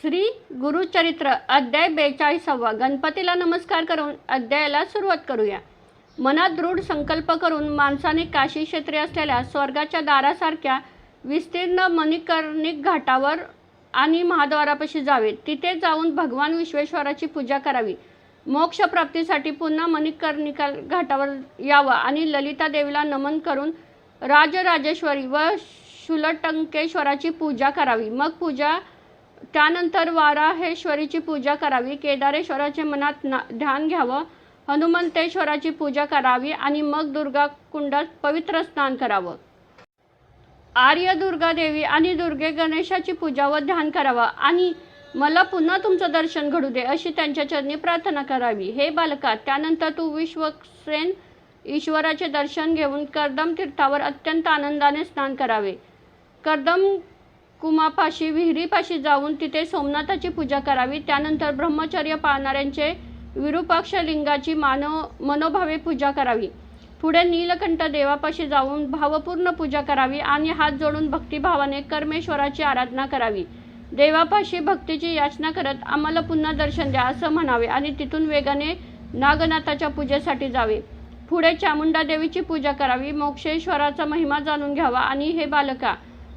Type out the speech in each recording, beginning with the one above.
श्री गुरुचरित्र अध्याय 42 गणपतीला नमस्कार करून अध्यायाला सुरुवात करूया। मनात दृढ संकल्प करून माणसाने काशी क्षेत्री असलेल्या स्वर्गाच्या दारासारख्या विस्तीर्ण मणिकर्णिक घाटावर आणि महाद्वारापाशी जावे। तिथे जाऊन भगवान विश्वेश्वराची पूजा करावी। मोक्ष प्राप्तीसाठी पुन्हा मणिकर्णिका घाटावर यावं आणि ललिता देवीला नमन करून राजराजेश्वरी व शूलटंकेश्वराची पूजा करावी। मग त्यानंतर वाराहेश्वरीची पूजा करावी। केदारेश्वराचे मनात ध्यान घ्यावं। हनुमंतेश्वराची पूजा करावी आणि मग दुर्गा कुंडात पवित्र स्नान करावं। आर्य दुर्गा देवी आणि दुर्गे गणेशाची पूजा व ध्यान करावं आणि मला पुन्हा तुमचं दर्शन घडू दे अशी त्यांच्या चरणी प्रार्थना करावी। हे बालका, त्यानंतर तू विश्वक्सेन ईश्वराचे दर्शन घेऊन कर्दम तीर्थावर अत्यंत आनंदाने स्नान करावे। कर्दम कुमापाशी विहिरीपाशी जाऊन तिथे सोमनाथाची पूजा करावी। त्यानंतर ब्रह्मचर्य पाळणाऱ्यांचे विरूपाक्ष लिंगाची मनोभावे पूजा करावी। पुढे नीलकंठ देवापाशी जाऊन भावपूर्ण पूजा करावी आणि हात जोडून भक्तिभावाने कर्मेश्वराची आराधना करावी। देवापाशी भक्तीची याचना करत आम्हाला पुन्हा दर्शन द्या असं म्हणावे आणि तिथून वेगाने नागनाथाच्या पूजेसाठी जावे। पुढे चामुंडा देवीची पूजा करावी। मोक्षेश्वराचा महिमा जाणून घ्यावा आणि हे बालका,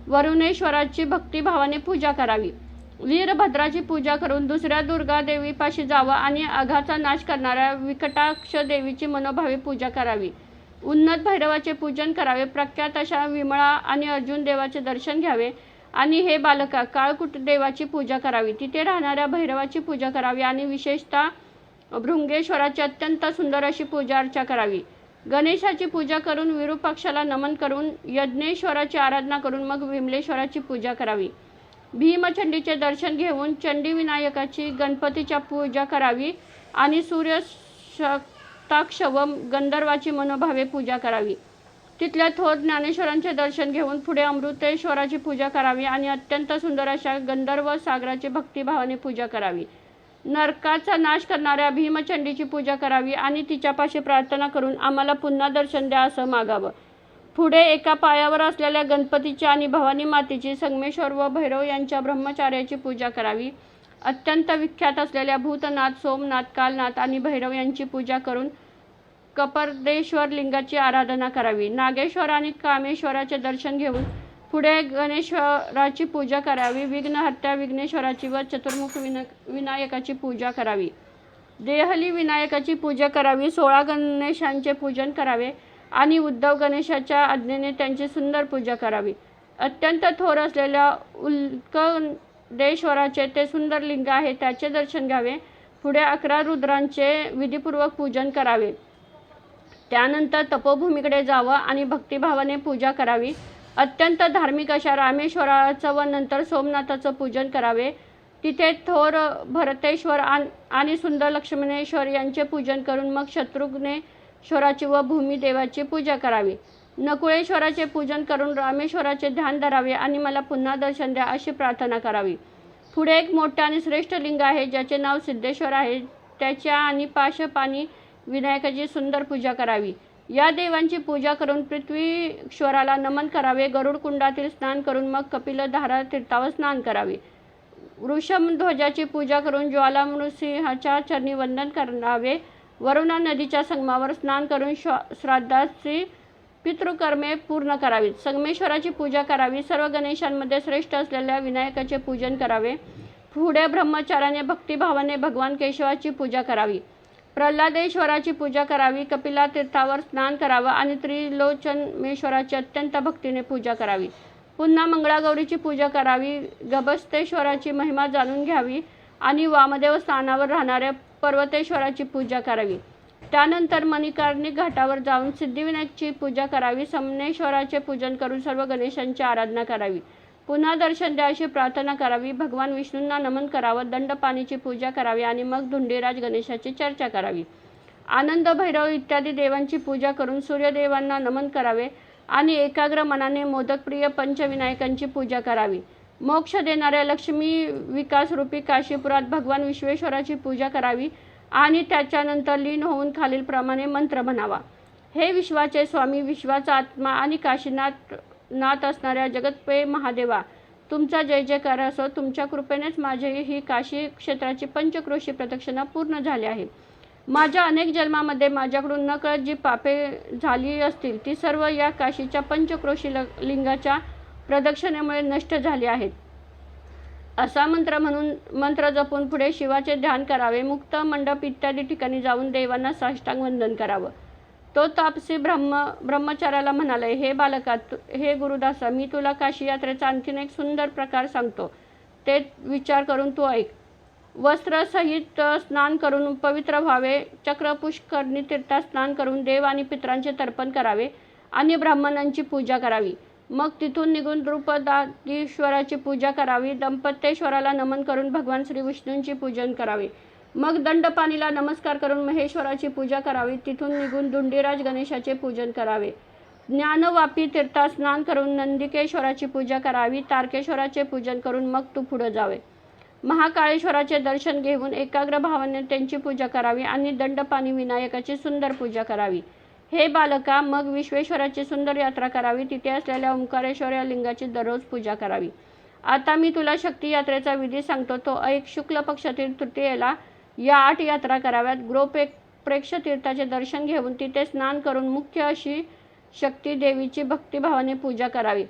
वरुणेश्वराची भक्तिभावाने पूजा करावी। वीरभद्राची पूजा करून दुसऱ्या दुर्गा देवीपाशी जावं आणि अघाचा नाश करणाऱ्या विकटाक्ष देवीची मनोभावे पूजा करावी। उन्नत भैरवाचे पूजन करावे। प्रख्यात अशा विमळा आणि अर्जुन देवाचे दर्शन घ्यावे आणि हे बालका, काळकूट देवाची पूजा करावी। तिथे राहणाऱ्या भैरवाची पूजा करावी आणि विशेषतः भृंगेश्वराची अत्यंत सुंदर अशी पूजा अर्चा करावी। गणेशाची पूजा करून विरूपाक्षाला नमन करून यज्ञेश्वराची आराधना करून मग विमलेश्वराची पूजा करावी। भीमचंडीचे दर्शन घेऊन चंडीविनायकाची गणपतीच्या पूजा करावी आणि सूर्य शक्ताक्ष व गंधर्वाची मनोभावे पूजा करावी। तिथल्या थोर ज्ञानेश्वरांचे दर्शन घेऊन पुढे अमृतेश्वराची पूजा करावी आणि अत्यंत सुंदर अशा गंधर्व सागराची भक्तिभावाने पूजा करावी। नरकाचा नाश करणाऱ्या भीमचंडीची पूजा करावी आणि तिच्यापाशी प्रार्थना करून आम्हाला पुन्हा दर्शन द्या असं मागावं। पुढे एका पायावर असलेल्या गणपतीची आणि भवानी मातेची, संगमेश्वर व भैरव यांच्या ब्रह्मचार्याची पूजा करावी। अत्यंत विख्यात असलेल्या भूतनाथ, सोमनाथ, कालनाथ आणि भैरव यांची पूजा करून कपर्देश्वर लिंगाची आराधना करावी। नागेश्वर आणि कामेश्वराचे दर्शन घेऊन पुढे गणेश्वराची पूजा करावी। विघ्नहर्त्या विघ्नेश्वराची व चतुर्मुख विनायकाची पूजा करावी। देहली विनायकाची पूजा करावी। 16 गणेशांचे पूजन करावे आणि उद्धव गणेशाच्या आज्ञेने त्यांची सुंदर पूजा करावी। अत्यंत थोर असलेल्या उल्कदेश्वराचे ते सुंदर लिंग आहे त्याचे दर्शन घ्यावे। पुढे 11 रुद्रांचे विधिपूर्वक पूजन करावे। त्यानंतर तपोभूमीकडे जावं आणि भक्तिभावाने पूजा करावी। अत्यंत धार्मिक अशा रामेश्वराचं व नंतर सोमनाथाचं पूजन करावे। तिथे थोर भरतेश्वर आणि सुंदर लक्ष्मणेश्वर यांचे पूजन करून मग शत्रुघ्नेश्वराची व भूमिदेवाची पूजा करावी। नकुळेश्वराचे पूजन करून रामेश्वराचे ध्यान धरावे आणि मला पुन्हा दर्शन द्या अशी प्रार्थना करावी। पुढे एक मोठे आणि श्रेष्ठ लिंग आहे ज्याचे नाव सिद्धेश्वर आहे, त्याच्या आणि पाशपानी विनायकाची सुंदर पूजा करावी। या देवांची पूजा करून पृथ्वीश्वराला नमन करावे। गरुड कुंडातील स्नान करून मग कपिलधारा तीर्थावर स्नान करावे। वृषभध्वजाची पूजा करून ज्वालामुखसिंहाच्या चरणी वंदन करावे। वरुणा नदीच्या संगमावर स्नान करून श्राद्धाची पितृकर्मे पूर्ण करावीत। संगमेश्वराची पूजा करावी। सर्व गणेशांमध्ये श्रेष्ठ असलेल्या विनायकाचे पूजन करावे। पुढे ब्रह्मचार्याने भक्तिभावाने भगवान केशवाची पूजा करावी। प्रल्हादेश्वराची पूजा करावी। कपिला तीर्थावर स्नान करावं आणि त्रिलोचनेश्वराची अत्यंत भक्तीने पूजा करावी। पुन्हा मंगळागौरीची पूजा करावी। गभस्तेश्वराची महिमा जाणून घ्यावी आणि वामदेव स्थानावर राहणाऱ्या पर्वतेश्वराची पूजा करावी। त्यानंतर मणिकर्णिक घाटावर जाऊन सिद्धिविनायकची पूजा करावी। समनेश्वराचे पूजन करून सर्व गणेशांची आराधना करावी। पुन्हा दर्शन द्या अशी प्रार्थना करावी। भगवान विष्णूंना नमन करावं। दंडपाणीची पूजा करावी आणि मग धुंडीराज गणेशाची चर्चा करावी। आनंद भैरव इत्यादी देवांची पूजा करून सूर्यदेवांना नमन करावे आणि एकाग्र मनाने मोदकप्रिय पंचविनायकांची पूजा करावी। मोक्ष देणाऱ्या लक्ष्मी विकासरूपी काशीपुरात भगवान विश्वेश्वराची पूजा करावी आणि त्याच्यानंतर लीन होऊन खालीलप्रमाणे मंत्र म्हणावा। हे विश्वाचे स्वामी, विश्वाचा आत्मा आणि काशीनाथ असणाऱ्या जगतप्रिय महादेवा, तुमचा जय जयकार असो. तुमच्या कृपेनेच माझी ही काशी क्षेत्राची पंचक्रोशी प्रदक्षिणा पूर्ण झाली आहे. माझ्या अनेक जन्मामध्ये माझ्याकडून नकळत जी पापे झाली असतील ती सर्व या काशीच्या पंचक्रोशी लिंगाच्या प्रदक्षिणेमुळे नष्ट झाली आहेत. असा मंत्र म्हणून मंत्र जपून पुढे शिवाचे ध्यान करावे. मुक्त मंडप इत्यादी ठिकाणी जाऊन देवांना साष्टांग वंदन करावं. तो तापसी ब्रह्मचार्याला म्हणाले, हे बालका, हे गुरुदासा, मी तुला काशी यात्रेचा आणखीन एक सुंदर प्रकार सांगतो. ते विचार करून तू ऐक. वस्त्रसहित स्नान करून पवित्र व्हावे. चक्र पुष्करणी तीर्थात स्नान करून देव आणि पितरांचे तर्पण करावे आणि ब्राह्मणांची पूजा करावी. मग तिथून निघून द्रुपदादीश्वराची पूजा करावी. दंपतेश्वराला नमन करून भगवान श्री विष्णूंची पूजन करावे. मग दंडपाणीला नमस्कार करून महेश्वराची पूजा करावी. तिथून निघून दुंडीराज गणेशाचे पूजन करावे. ज्ञानवापी तीर्थात स्नान करून नंदिकेश्वराची पूजा करावी. तारकेश्वराचे पूजन करून मग तू पुढे जावे. महाकाळेश्वराचे दर्शन घेऊन एकाग्र भावाने त्यांची पूजा करावी आणि दंडपाणी विनायकाची सुंदर पूजा करावी. हे बालका, मग विश्वेश्वराची सुंदर यात्रा करावी. तिथे असलेल्या ओंकारेश्वर या लिंगाची दररोज पूजा करावी. आता मी तुला शक्ती यात्रेचा विधी सांगतो, तो ऐक. शुक्ल पक्षातील तृतीयेला या 8 यात्रा कराव्यात. प्रेक्ष तीर्थाचे दर्शन घेऊन तिथे स्नान करून मुख्य अशी शक्ती देवीची भक्तिभावाने पूजा करावी.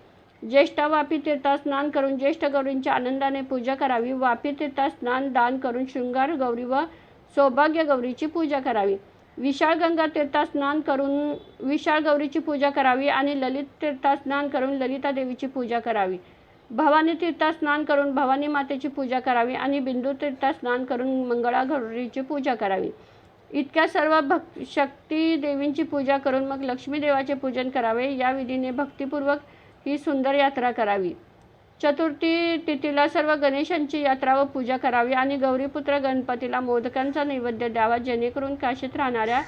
ज्येष्ठा वापी तीर्थात स्नान करून ज्येष्ठ गौरींची आनंदाने पूजा करावी. वापी तीर्थात स्नान दान करून शृंगार गौरी व सौभाग्य गौरीची पूजा करावी. विशाळ गंगा तीर्थात स्नान करून विशाळ गौरीची पूजा करावी आणि ललित तीर्थात स्नान करून ललिता देवीची पूजा करावी. भवानी तीर्थात स्नान करून भवानी मातेची पूजा करावी आणि बिंदू तीर्थात स्नान करून मंगळा गौरीची पूजा करावी. इतक्या सर्व शक्ती देवींची पूजा करून मग लक्ष्मी देवाचे पूजन करावे. या विधीने भक्तिपूर्वक ही सुंदर यात्रा करावी. चतुर्थी तिथीला सर्व गणेशांची यात्रा व पूजा करावी आणि गौरीपुत्र गणपतीला मोदकांचा नैवेद्य द्यावा, जेणेकरून काशीत राहणाऱ्या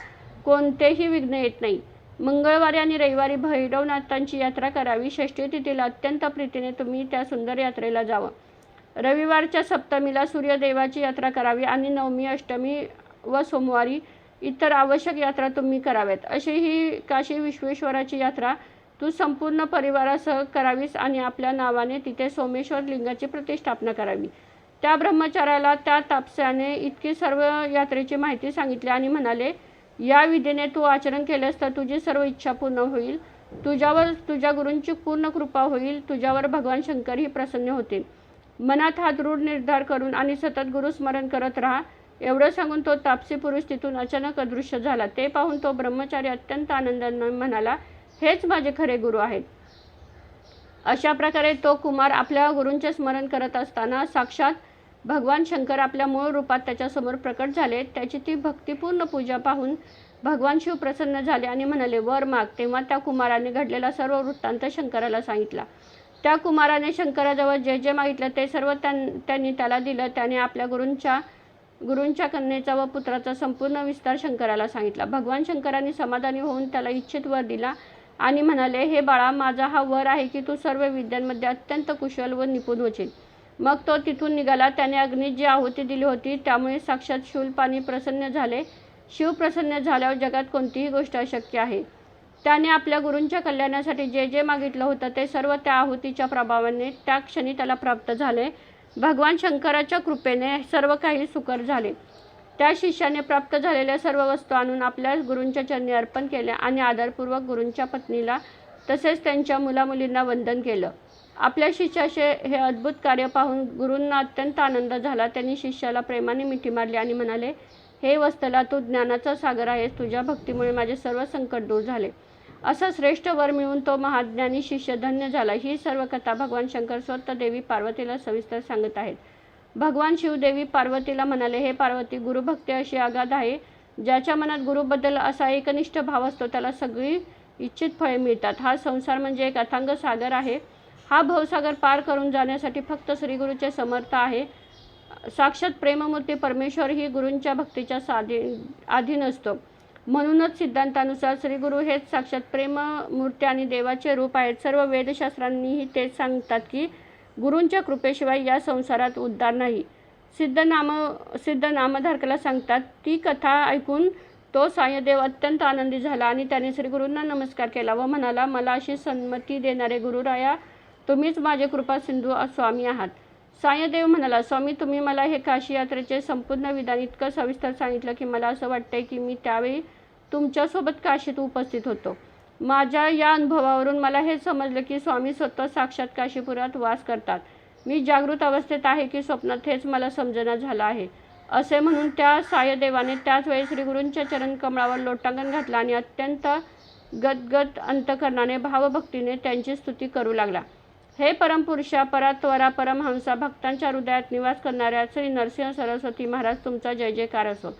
कोणतेही विघ्न येत नाही. मंगळवारी आणि रविवारी भैरवनाथांची यात्रा करावी. षष्ठी तिथीला अत्यंत प्रीतीने तुम्ही त्या सुंदर यात्रेला जावं. रविवारच्या सप्तमीला सूर्यदेवाची यात्रा करावी आणि नवमी, अष्टमी व सोमवारी इतर आवश्यक यात्रा तुम्ही कराव्यात. अशी ही काशी विश्वेश्वराची यात्रा तू संपूर्ण परिवारासह करावीस आणि आपल्या नावाने तिथे सोमेश्वर लिंगाची प्रतिष्ठापना करावी. त्या ब्रह्मचार्याला त्या तापस्याने इतकी सर्व यात्रेची माहिती सांगितली आणि म्हणाले, या विधीने तू आचरण केलेस तर तुझी सर्व इच्छा पूर्ण होईल. तुझ्यावर तुझ्या गुरूंची पूर्ण कृपा होईल. तुझ्यावर भगवान शंकरही प्रसन्न होतील. मनात हा दृढ निर्धार करून आणि सतत गुरुस्मरण करत राहा. एवढं सांगून तो तापसी पुरुष तिथून अचानक अदृश्य झाला. ते पाहून तो ब्रह्मचारी अत्यंत आनंदाने म्हणाला, हेच माझे खरे गुरु आहेत. अशा प्रकारे तो कुमार आपल्या गुरूंचे स्मरण करत असताना साक्षात भगवान शंकर आपल्या मूळ रूपात त्याच्यासमोर प्रकट झाले. त्याची ती भक्तिपूर्ण पूजा पाहून भगवान शिव प्रसन्न झाले आणि म्हणाले, वर माग. तेव्हा त्या कुमाराने घडलेला सर्व वृत्तांत शंकराला सांगितला. त्या कुमाराने शंकराजवळ जे जे मागितलं ते सर्व त्यांनी त्याला दिलं. त्याने आपल्या गुरूंच्या कन्येचा व पुत्राचा संपूर्ण विस्तार शंकराला सांगितला. भगवान शंकरांनी समाधानी होऊन त्याला इच्छित वर दिला आणि म्हणाले, हे बाळा, माझा हा वर आहे की तू सर्व विद्यांमध्ये अत्यंत कुशल व निपुण होशील. मग तो तिथून निघाला. त्याने अग्नीत जी आहुती दिली होती त्यामुळे साक्षात शूलपाणी प्रसन्न झाले. शिव प्रसन्न झाल्यावर जगात कोणतीही गोष्ट अशक्य आहे. त्याने आपल्या गुरूंच्या कल्याणासाठी जे जे मागितलं होतं ते सर्व त्या आहुतीच्या प्रभावाने त्या क्षणी त्याला प्राप्त झाले. भगवान शंकराच्या कृपेने सर्व काही सुकर झाले. त्या शिष्याने प्राप्त झालेल्या सर्व वस्तू आणून आपल्या गुरूंच्या चरणी अर्पण केल्या आणि आदरपूर्वक गुरूंच्या पत्नीला तसेच त्यांच्या मुलामुलींना वंदन केलं. आपल्या शिष्याचे हे अद्भुत कार्य पाहून गुरूंना अत्यंत आनंद झाला. त्यांनी शिष्याला प्रेमाने मिठी मारली आणि म्हणाले, हे वत्सला, तू ज्ञानाचा सागर आहेस. तुझ्या भक्तीमुळे माझे सर्व संकट दूर झाले. असा श्रेष्ठ वर मिळून तो महाज्ञानी शिष्य धन्य झाला. ही सर्व कथा भगवान शंकर स्वतः देवी पार्वतीला सविस्तर सांगत आहेत. भगवान शिव देवी पार्वतीला म्हणाले, हे पार्वती, गुरुभक्ती अशी अगाध आहे. ज्याच्या मनात गुरुबद्दल असा एकनिष्ठ भाव असतो त्याला सगळी इच्छित फळे मिळतात. हा संसार म्हणजे एक अथांग सागर आहे. हा भवसागर पार करून जाण्यासाठी फक्त श्रीगुरूचे समर्थ आहे. साक्षात प्रेममूर्ती परमेश्वर ही गुरूंच्या भक्तीच्या अधीन असतो. म्हणूनच सिद्धांतानुसार श्रीगुरू हेच साक्षात प्रेममूर्ती आणि देवाचे रूप आहेत. सर्व वेदशास्त्रांनीही तेच सांगतात की गुरूंच्या कृपेशिवाय या संसारात उद्धार नाही. सिद्ध नामधारकाला सांगतात. ती कथा ऐकून तो सायदेव अत्यंत आनंदी झाला आणि त्याने श्रीगुरूंना नमस्कार केला व म्हणाला, मला अशी संमती देणारे गुरुराया, तुम्हीच माझे कृपा सिंधू स्वामी आहात. सायदेव म्हणाला, स्वामी तुम्ही मला हे काशी यात्रेचे संपूर्ण विधान इतकं सविस्तर सांगितलं की मला असं वाटतंय की मी त्यावेळी तुमच्यासोबत काशीत उपस्थित होतो. माझ्या या अनुभवावरून मला हे समजलं की स्वामी स्वतः साक्षात काशीपुरात वास करतात. मी जागृत अवस्थेत आहे की स्वप्नात हेच मला समजना झालं आहे. असे म्हणून त्या सायदेवाने त्याच वेळी श्रीगुरूंच्या चरणकमळावर लोटांगण घातलं आणि अत्यंत गदगद अंतकरणाने भावभक्तीने त्यांची स्तुती करू लागला. हे परमपुरुषा, परात्वरा, परमहंसा, भक्तांच्या हृदयात निवास करणाऱ्या श्री नरसिंह सरस्वती महाराज तुमचा जय जयकार असो.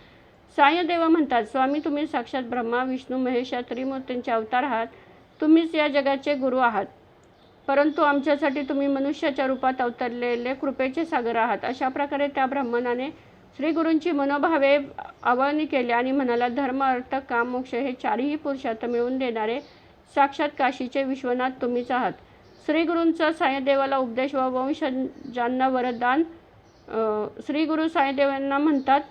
सायदेव म्हणतात, स्वामी तुम्ही साक्षात ब्रह्मा विष्णू महेश या त्रिमूर्तींचे अवतार आहात. तुम्हीच या जगाचे गुरु आहात. परंतु आमच्यासाठी तुम्ही मनुष्याच्या रूपात अवतरलेले कृपेचे सागर आहात. अशा प्रकारे त्या ब्राह्मणाने श्रीगुरूंची मनोभावे आवळणी केली आणि म्हणाला, धर्म अर्थ काम मोक्ष हे चारही पुरुषार्थ मिळवून देणारे साक्षात काशीचे विश्वनाथ तुम्हीच आहात. श्रीगुरूंचा सायदेवाला उपदेश व वंशजांना वरदान. श्रीगुरू सायदेवांना म्हणतात,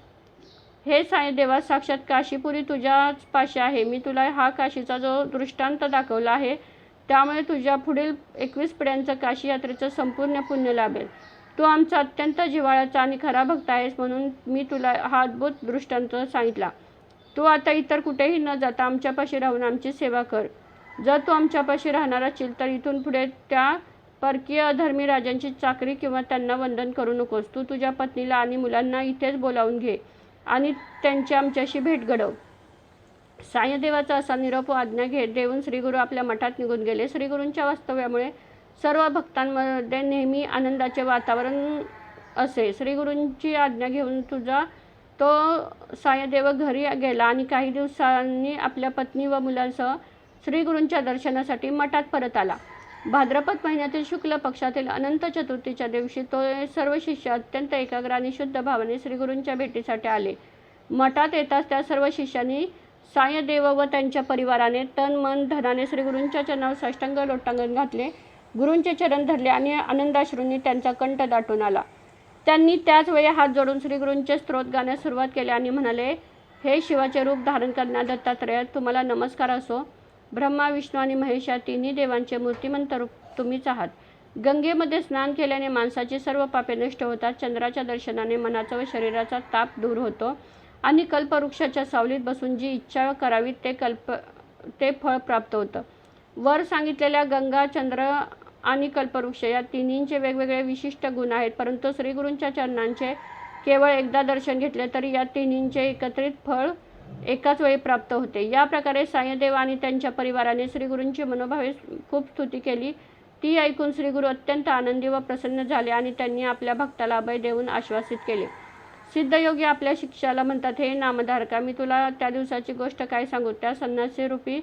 हे सायदेवा, साक्षात काशीपुरी तुझ्याच पाशी आहे. मी तुला हा काशीचा जो दृष्टांत दाखवला आहे त्यामुळे तुझ्या पुढील 21 पिढ्यांचं काशी यात्रेचं संपूर्ण पुण्य लाभेल. तू आमचा अत्यंत जिव्हाळ्याचा आणि खरा भक्त आहेस म्हणून मी तुला हा अद्भुत दृष्टांत सांगितला. तू आता इतर कुठेही न जाता आमच्यापाशी राहून आमची सेवा कर. जर तू आमच्यापाशी राहणार असशील तर इथून पुढे त्या परकीय अधर्मी राजांची चाकरी किंवा त्यांना वंदन करू नकोस. तू तुझ्या पत्नीला आणि मुलांना इथेच बोलावून घे आणि त्यांची आमच्याशी भेट घडव. सायदेवाचा असा निरोप व आज्ञा देऊन श्रीगुरू आपल्या मठात निघून गेले. श्रीगुरूंच्या वास्तव्यामुळे सर्व भक्तांमध्ये नेहमी आनंदाचे वातावरण असे. श्रीगुरूंची आज्ञा घेऊन तो सायदेव घरी गेला आणि काही दिवसांनी आपल्या पत्नी व मुलांसह श्रीगुरूंच्या दर्शनासाठी मठात परत आला. भाद्रपद महिन्यातील शुक्ल पक्षातील अनंत चतुर्थीच्या दिवशी तो सर्व शिष्य अत्यंत एकाग्र आणि शुद्ध भावाने श्रीगुरूंच्या भेटीसाठी आले. मठात येताच त्या सर्व शिष्यांनी सायदेव व त्यांच्या परिवाराने तन मन धनाने श्रीगुरूंच्या चरणावर साष्टांग लोटांगण घातले. गुरूंचे चरण धरले आणि आनंदाश्रूंनी त्यांचा कंठ दाटून आला. त्यांनी त्याच वेळी हात जोडून श्रीगुरूंचे स्तोत्र गाण्यास सुरुवात केली आणि म्हणाले, हे शिवाचे रूप धारण करणाऱ्या दत्तात्रय तुम्हाला नमस्कार असो. ब्रह्मा विष्णू आणि महेश या तिन्ही देवांचे मूर्तिमंत रूप तुम्हीच आहात. गंगेमध्ये स्नान केल्याने माणसाची सर्व पापे नष्ट होतात. चंद्राच्या दर्शनाने मनाचा व शरीराचा ताप दूर होतो आणि कल्पवृक्षाच्या सावलीत बसून जी इच्छा करावी ते फळ प्राप्त होतं. वर सांगितलेल्या गंगा, चंद्र आणि कल्पवृक्ष या तिन्हींचे वेगवेगळे विशिष्ट गुण आहेत. परंतु श्रीगुरूंच्या चरणांचे केवळ एकदा दर्शन घेतले तरी या तिन्हींचे एकत्रित फळ एकाच वेळी प्राप्त होते. या प्रकारे सायदेव आणि त्यांच्या परिवाराने श्रीगुरूंची मनोभावे खूप स्तुती केली. ती ऐकून श्रीगुरू अत्यंत आनंदी व प्रसन्न झाले आणि त्यांनी आपल्या भक्ताला अभय देऊन आश्वासित केले. सिद्धयोगी आपल्या शिष्याला म्हणतात, हे नामधारका, मी तुला त्या दिवसाची गोष्ट काय सांगू. त्या संन्यासी रूपी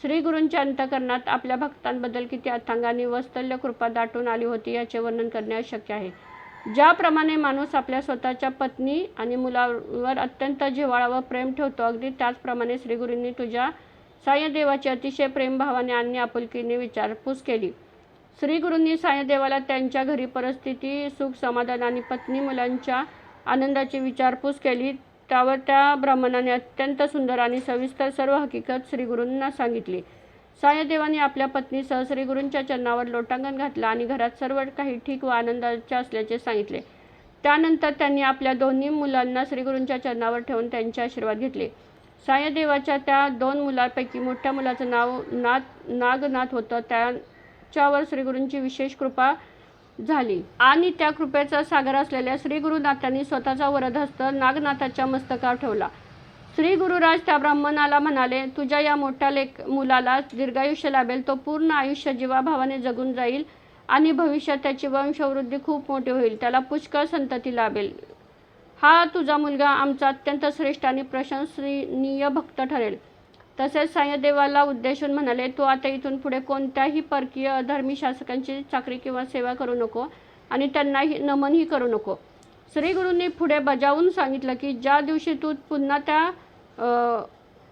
श्रीगुरूंच्या अंतःकरणात आपल्या भक्तांबद्दल किती अथांग आणि वात्सल्य कृपा दाटून आली होती याचे वर्णन करणे अशक्य आहे. ज्याप्रमाणे माणूस आपल्या स्वतःच्या पत्नी आणि मुलावर अत्यंत जिव्हाळा व प्रेम ठेवतो, अगदी त्याचप्रमाणे श्रीगुरूंनी तुझ्या सायदेवाची अतिशय प्रेमभावाने आणि आपुलकीने विचारपूस केली. श्रीगुरूंनी सायदेवाला त्यांच्या घरी परिस्थिती, सुख समाधान आणि पत्नी मुलांच्या आनंदाची विचारपूस केली. त्यावर त्या ब्राह्मणाने अत्यंत सुंदर आणि सविस्तर सर्व हकीकत श्रीगुरूंना सांगितली. सायदेवाने आपल्या पत्नीसह श्रीगुरूंच्या चरणावर लोटांगण घातला आणि घरात सर्व काही ठीक व आनंदाचे असल्याचे सांगितले. त्यानंतर त्यांनी आपल्या दोन्ही मुलांना श्रीगुरूंच्या चरणावर ठेवून त्यांचे आशीर्वाद घेतले. सायदेवाच्या त्या 2 मुलांपैकी मोठ्या मुलाचं नाव नागनाथ होतं. त्याच्यावर श्रीगुरूंची विशेष कृपा झाली आणि त्या कृपेचा सागर असलेल्या श्रीगुरुनाथांनी स्वतःचा वरदहस्त नागनाथाच्या मस्तकावर ठेवला. श्री गुरुराज त्या ब्राह्मणाला म्हणाले, तुझ्या या मोठ्या मुलाला दीर्घायुष्य लाभेल. तो पूर्ण आयुष्य जीवाभावाने जगून जाईल आणि भविष्यात त्याची वंशवृद्धी खूप मोठी होईल. त्याला पुष्कळ संतती लाभेल. हा तुझा मुलगा आमचा अत्यंत श्रेष्ठ आणि प्रशंसनीय भक्त ठरेल. तसेच सायदेवाला उद्देशून म्हणाले, तू आता इथून पुढे कोणत्याही परकीय अधर्मी शासकांची चाकरी किंवा सेवा करू नको आणि त्यांनाही नमनही करू नको. श्रीगुरूंनी पुढे बजावून सांगितलं की ज्या दिवशी तू पुन्हा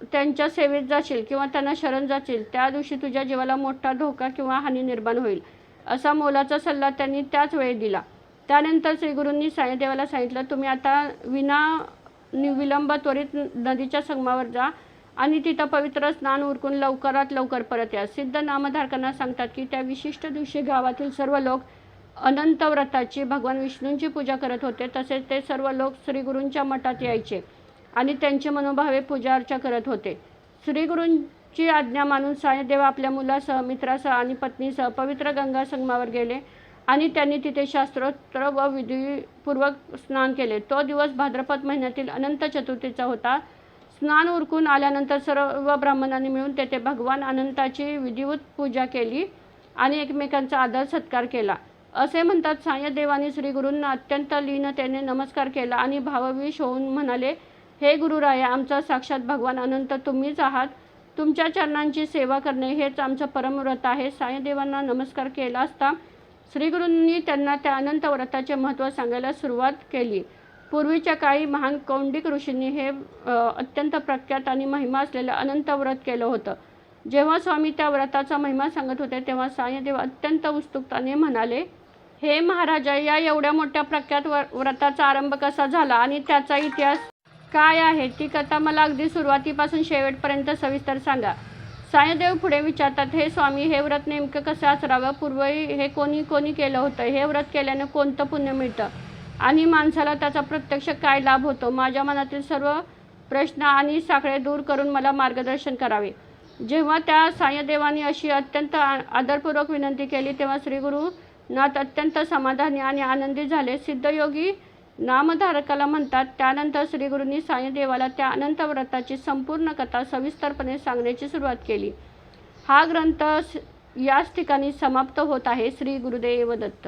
त्यांच्या सेवेत जाशील किंवा त्यांना शरण जाशील त्या दिवशी तुझ्या जीवाला मोठा धोका किंवा हानी निर्माण होईल. असा मोलाचा सल्ला त्यांनी त्याच वेळी दिला. त्यानंतर श्रीगुरूंनी सायदेवाला सांगितलं, तुम्ही आता विलंब त्वरित नदीच्या संगमावर जा आणि तिथं पवित्र स्नान उरकून लवकरात लवकर परत या. सिद्ध नामधारकांना सांगतात की त्या विशिष्ट दिवशी गावातील सर्व लोक अनंत व्रताची भगवान विष्णूंची पूजा करत होते. तसेच ते सर्व लोक श्रीगुरूंच्या मठात यायचे आणि त्यांची मनोभावे पूजा अर्चा करत होते. श्रीगुरूंची आज्ञा मानून सायदेव आपल्या मुलासह, मित्रासह आणि पत्नीसह पवित्र गंगा संगमावर गेले आणि त्यांनी तिथे शास्त्रोक्त व विधीपूर्वक स्नान केले. तो दिवस भाद्रपद महिन्यातील अनंत चतुर्थीचा होता. स्नान उरकून आल्यानंतर सर्व ब्राह्मणांनी मिळून तेथे भगवान अनंताची विधिवत पूजा केली आणि एकमेकांचा आदर सत्कार केला. असे म्हणतात, सायदेवांनी श्रीगुरूंना अत्यंत लीनतेने नमस्कार केला आणि भावविश होऊन म्हणाले, हे गुरुराया, आमचा साक्षात भगवान अनंत तुम्हीच आहात. तुमच्या चरणांची सेवा करणे हेच आमचं परमव्रत आहे. सायदेवांना नमस्कार केला असता श्रीगुरूंनी त्यांना त्या अनंत व्रताचे महत्त्व सांगायला सुरुवात केली. पूर्वीच्या काळी महान कौंडिक ऋषींनी हे अत्यंत प्रख्यात आणि महिमा असलेलं अनंत व्रत केलं होतं. जेव्हा स्वामी त्या व्रताचा महिमा सांगत होते तेव्हा सायदेव अत्यंत उत्सुकतेने म्हणाले, हे महाराजा, या एवढ्या मोठ्या प्रख्यात व्रताचा आरंभ कसा झाला आणि त्याचा इतिहास काय आहे, ती कथा मला अगदी सुरुवातीपासून शेवटपर्यंत सविस्तर सांगा. सायदेव पुढे विचारतात, हे स्वामी, हे व्रत नेमकं कसं आचरावं? पूर्वी हे कोणी केलं होतं? हे व्रत केल्याने कोणतं पुण्य मिळतं आणि माणसाला त्याचा प्रत्यक्ष काय लाभ होतो? माझ्या मनातील सर्व प्रश्न आणि साखळे दूर करून मला मार्गदर्शन करावे. जेव्हा त्या सायदेवांनी अशी अत्यंत आदरपूर्वक विनंती केली तेव्हा श्रीगुरुनाथ अत्यंत समाधानी आणि आनंदी झाले. सिद्धयोगी नामधारकाला म्हणतात. त्यानंतर श्रीगुरूंनी सायदेवाला त्या अनंत व्रताची संपूर्ण कथा सविस्तरपणे सांगण्याची सुरुवात केली. हा ग्रंथ याच ठिकाणी समाप्त होत आहे. श्री गुरुदेव दत्त.